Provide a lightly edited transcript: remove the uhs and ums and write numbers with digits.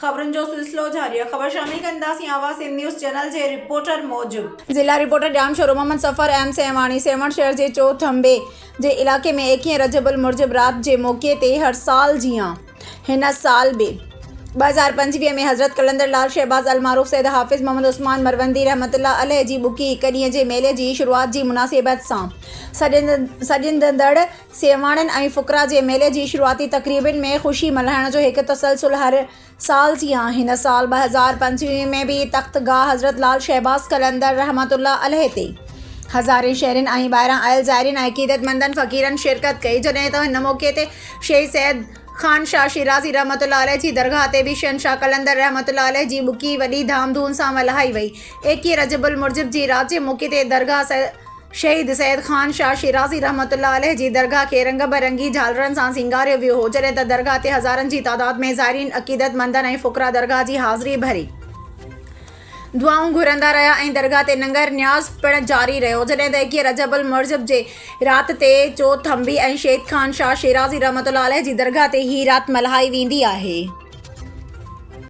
खबरन जो सिलसिलो जारी है। खबर शामिल कंदासीं आवाज़ सिंध न्यूज़ चैनल के रिपोर्टर मौजूद जिला रिपोर्टर ॼाण शोर मोहम्मद सफ़र एम सेवाणी सेवण शहर के चौथंबे के इलाके में 21 रजबुल मुर्जिब रात के मौके ते हर साल जियां हिन साल भी 2025 में हज़रत कलंदर लाल शहबाज अल मारूफ सैयद हाफिज़ मोहम्मद उस्मान मरवंदी रहमतुल्लाह अलैह जी बुकी हिक ॾींहं जे मेले की शुरुआत की मुनासिबत सां सॼंदड़ सेवाणन ऐं फुकरा के मेले की शुरुआती तकरीबन में खुशी मल्हाइण जो एक तसलसल हर साल जियां हिन साल 2025 में भी तख्तगाह हज़रत लाल शहबाज कलंदर रहमतुल्लाह अलैह ते हज़ारे शहरन ऐं ॿाहिरां आयल ज़ाइरीन ऐं अक़ीदतमंदन फ़क़ीरन शिरकत कई। जॾहिं त हिन मौके ते शेख सैयद खान शाह शिराज़ी रहमतुल्लाह अलैह जी दरगाह ते भी शहनशाह कलंदर रहमतुल्लाह अलैह जी बुकी वॾी धामधूम सां मल्हाई वई। 21 रजबुल मुर्जिब जी रात जे मौके ते दरगाह शहीद सैयद खान शाह शिराज़ी रहमतुल्लाह अलैह जी दरगाह के रंग बरंगी झालरन सां सिंगारियो वियो हो। जॾहिं त दरगाह ते हज़ारनि जी तादाद में ज़ाइरीन अक़ीदतमंदन ऐं फुकरा दरगाह की हाज़िरी भरी दुआऊं घुरंदा रहा ऐं दरगाह ते लंगर न्याज़ पिण जारी रहियो। जॾहिं त 21 रजबुल मुर्जिब जे रात ते चौथंबी ऐं शेख खान शाह शिराज़ी रहमतुल्लाह अलैह जी दरगाह ते ही रात मल्हाई वेंदी आहे।